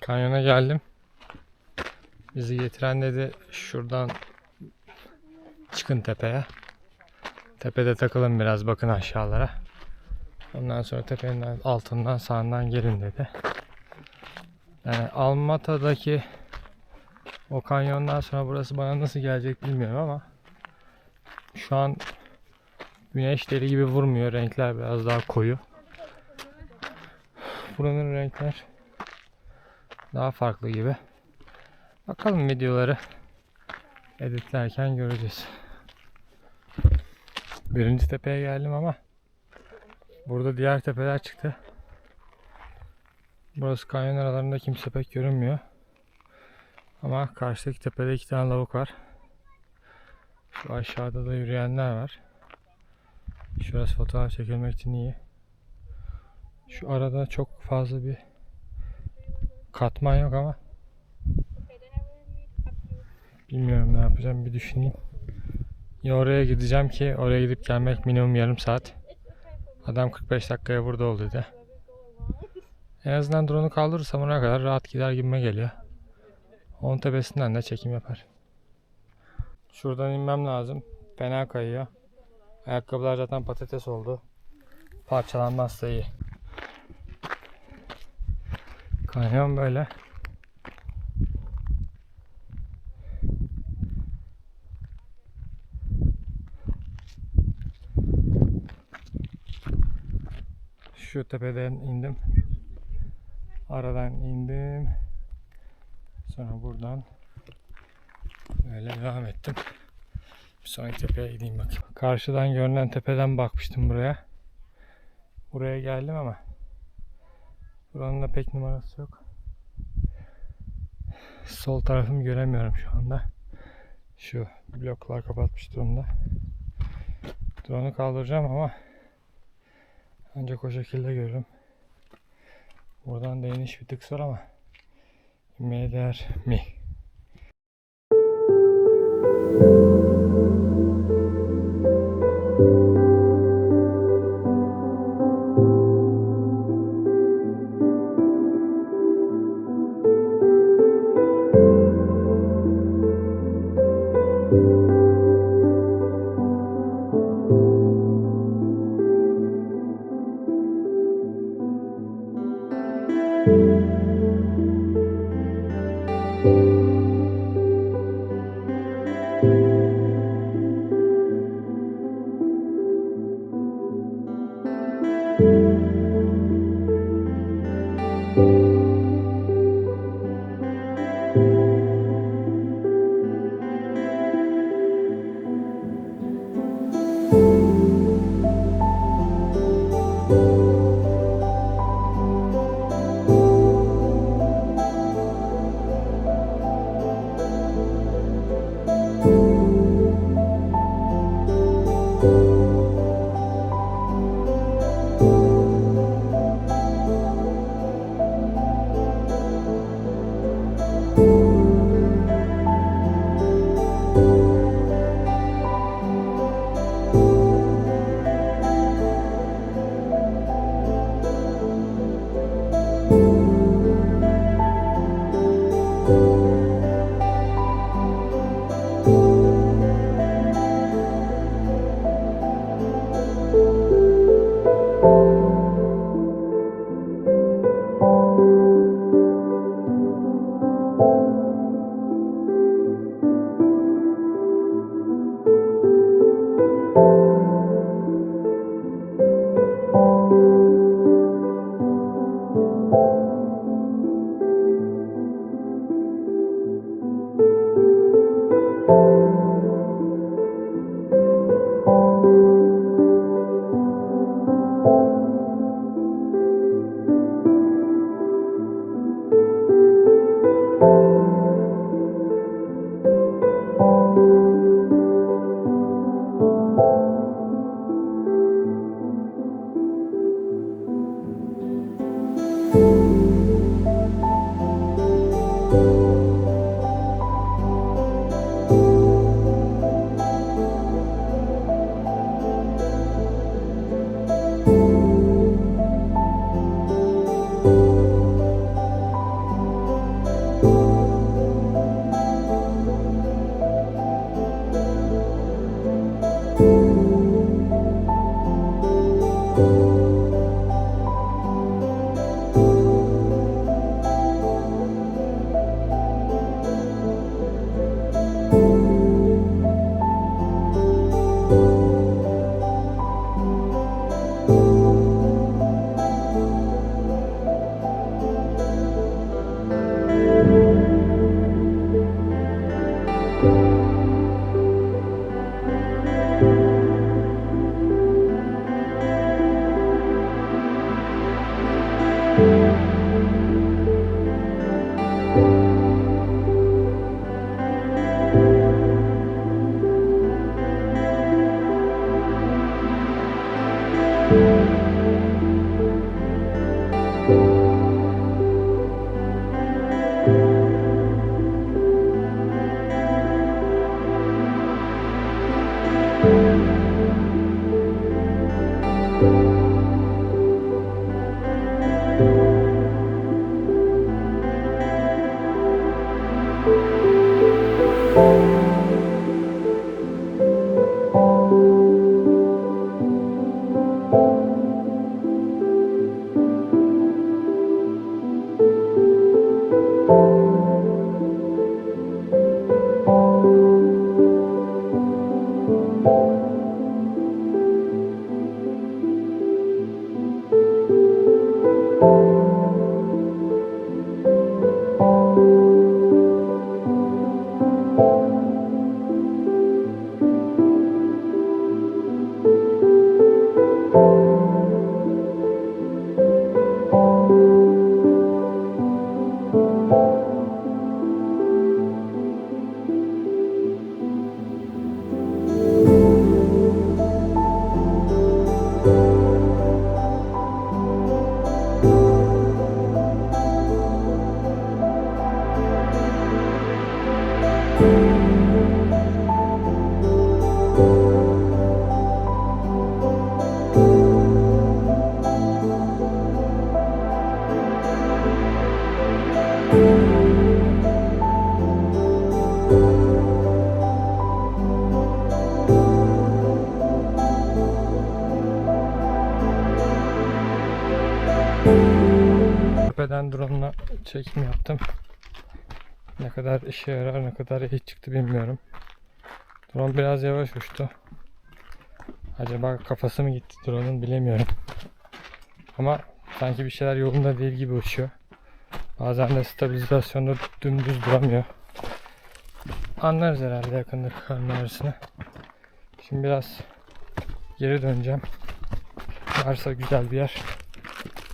Kanyona geldim. Bizi getiren dedi şuradan çıkın tepeye. Tepede takılın biraz, bakın aşağılara. Ondan sonra tepenin altından sağından gelin dedi. Yani Almata'daki o kanyondan sonra burası bana nasıl gelecek bilmiyorum ama şu an güneş deli gibi vurmuyor. Renkler biraz daha koyu. Buranın renkler daha farklı gibi. Bakalım, videoları editlerken göreceğiz. Birinci tepeye geldim ama burada diğer tepeler çıktı. Burası kanyon aralarında kimse pek görünmüyor. Ama karşıdaki tepede 2 tane lavuk var. Şu aşağıda da yürüyenler var. Şurası fotoğraf çekilmek için iyi. Şu arada çok fazla bir katman yok ama bilmiyorum ne yapacağım, bir düşüneyim. Ya oraya gideceğim ki oraya gidip gelmek minimum yarım saat. Adam 45 dakikaya burada ol dedi. En azından drone'u kaldırırsam oraya kadar rahat gider gibime geliyor. Onun tepesinden de çekim yapar. Şuradan inmem lazım. Fena kayıyor. Ayakkabılar zaten patates oldu. Parçalanmazsa iyi. Kanyon böyle. Şu tepeden indim. Aradan indim. Sonra buradan böyle devam ettim. Bir sonraki tepeye gideyim bakayım. Karşıdan görünen tepeden bakmıştım buraya. Buraya geldim ama buranın da pek numarası yok. Sol tarafımı göremiyorum şu anda. Şu bloklar kapatmış durumda. Drone'u kaldıracağım ama ancak o şekilde görürüm. Buradan da iniş bir tık zor ama inmeye değer mi? tepeden drone'la çekim yaptım. Ne kadar işe yarar, ne kadar iyi çıktı bilmiyorum. Drone biraz yavaş uçtu. Acaba kafası mı gitti drone'un bilemiyorum. Ama sanki bir şeyler yolunda değil gibi uçuyor. Bazen de stabilizasyonda dümdüz duramıyor. Anlarız herhalde yakındaki karın ağrısını. Şimdi biraz geri döneceğim. Varsa güzel bir yer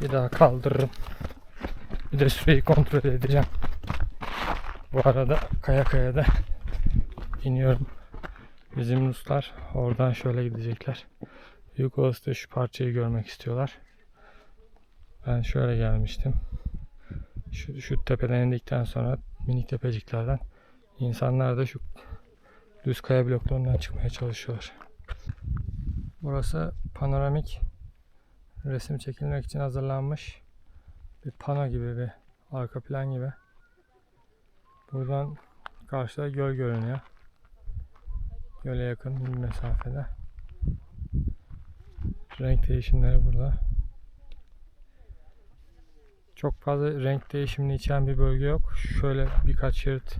bir daha kaldırırım. Bir de süreyi kontrol edeceğim. Bu arada kaya kaya da iniyorum. Bizim Ruslar oradan şöyle gidecekler. Büyük olasılıkla şu parçayı görmek istiyorlar. Ben şöyle gelmiştim. Şu tepeden indikten sonra minik tepeciklerden insanlar da şu düz kaya bloklarından çıkmaya çalışıyorlar. Burası panoramik, resim çekilmek için hazırlanmış bir pano gibi, bir arka plan gibi. Buradan karşıda göl görünüyor. Göle yakın bir mesafede. Renk değişimleri burada. Çok fazla renk değişimini içeren bir bölge yok. Şöyle birkaç şerit.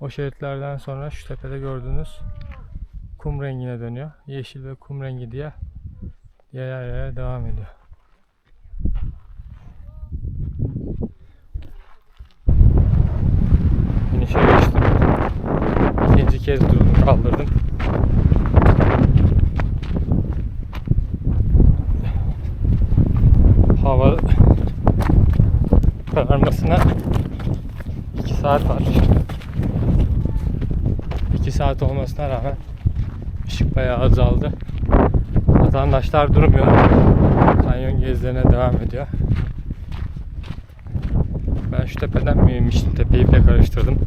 O şeritlerden sonra şu tepede gördüğünüz kum rengine dönüyor. Yeşil ve kum rengi diye yaya devam ediyor. İnişe geçtim. İkinci kez drone'u kaldırdım. Hava kararmasına 2 saat var. 2 saat olmasına rağmen ışık bayağı azaldı. Vatandaşlar durmuyor. Kanyon gezilerine devam ediyor. Ben şu tepeden mi inmiştim? Tepeyi bile karıştırdım.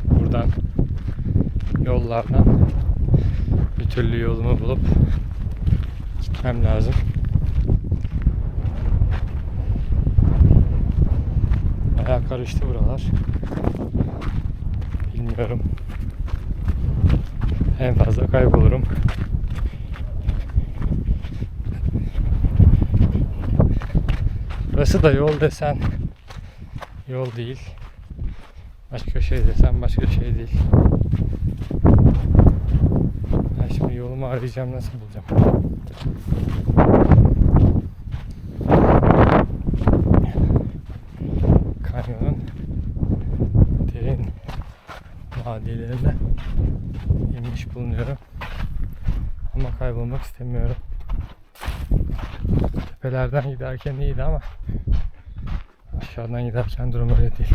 Buradan yollardan bir türlü yolumu bulup gitmem lazım. Bayağı karıştı buralar. Bilmiyorum. En fazla kaybolurum. Burası da yol desen yol değil. Başka şey desen başka şey değil. Ben şimdi yolumu arayacağım, nasıl bulacağım? Kanyonun derin vadilerinde inmiş bulunuyorum. Ama kaybolmak istemiyorum. Tepelerden giderken iyiydi ama aşağıdan giderken durum öyle değil.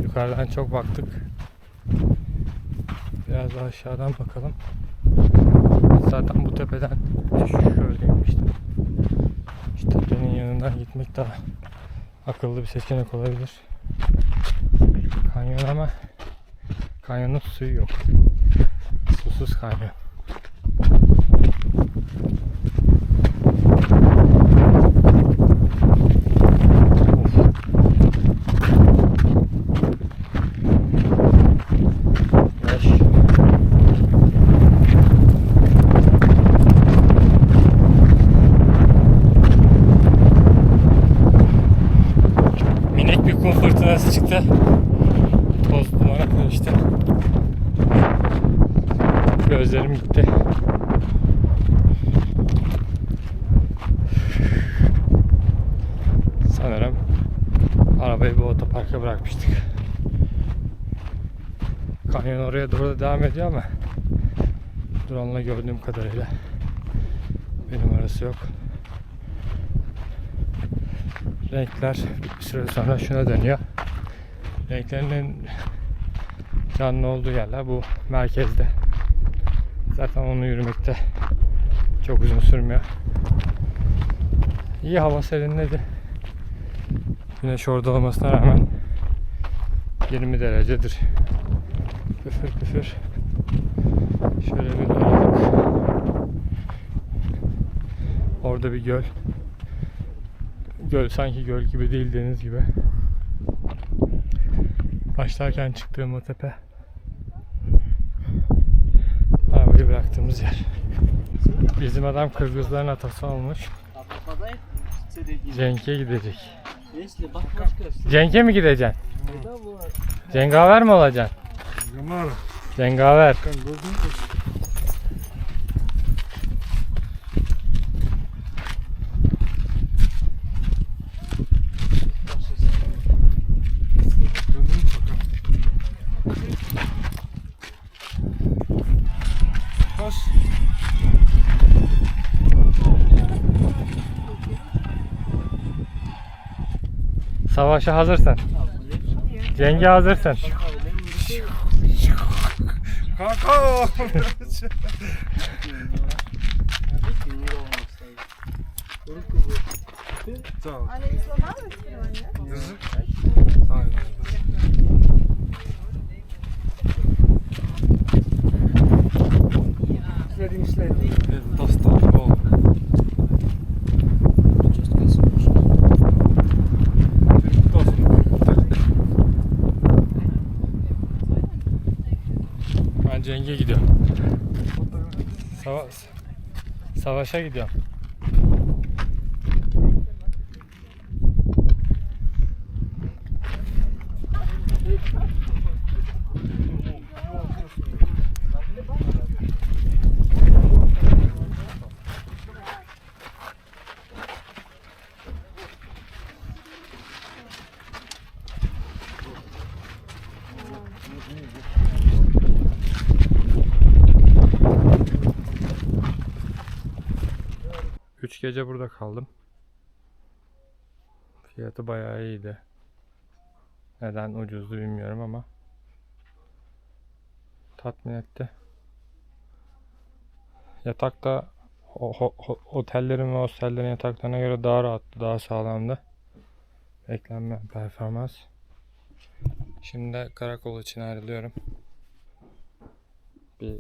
Yukarıdan çok baktık. Biraz daha aşağıdan bakalım. Zaten bu tepeden şöyle inmiştim. Şu tepenin yanından gitmek daha akıllı bir seçenek olabilir. Kanyon ama kanyonun suyu yok. Susuz kanyon. Minik bir kum fırtınası çıktı. Toz dumana karıştı. Gözlerim gitti. Sanırım arabayı bu otoparka bırakmıştık. Kanyon oraya doğru da devam ediyor ama drone'la gördüğüm kadarıyla benim arası yok. Renkler bir süre sonra şuna dönüyor. Renklerinin canlı olduğu yerler bu merkezde. Zaten onu yürümekte çok uzun sürmüyor. İyi, hava serinledi. Güneş orada olmasına rağmen 20 derecedir. Küfür küfür. Şöyle bir dolandık. Orada bir göl. Göl sanki göl gibi değil, deniz gibi. Başlarken çıktığım o tepe baktığımız yer. Bizim adam Kırgızların atası olmuş. Cenk'e gidecek. Cenk'e mi gideceksin? Cengaver mi olacaksın? Cengaver. Savaşa hazırsın. Cenge hazırsın. Kanka. Tamam. Yazık. Aynen. Dostlar, bol. Ben Cenk'e gidiyorum. Savaşa gidiyorum. Üç gece burada kaldım. Fiyatı bayağı iyiydi. Neden ucuzdu bilmiyorum ama tatmin etti. Yatakta otellerin ve hostellerin yataklarına göre daha rahattı, daha sağlamdı. Beklenmeyen performans. Şimdi de karakol için ayrılıyorum. Bir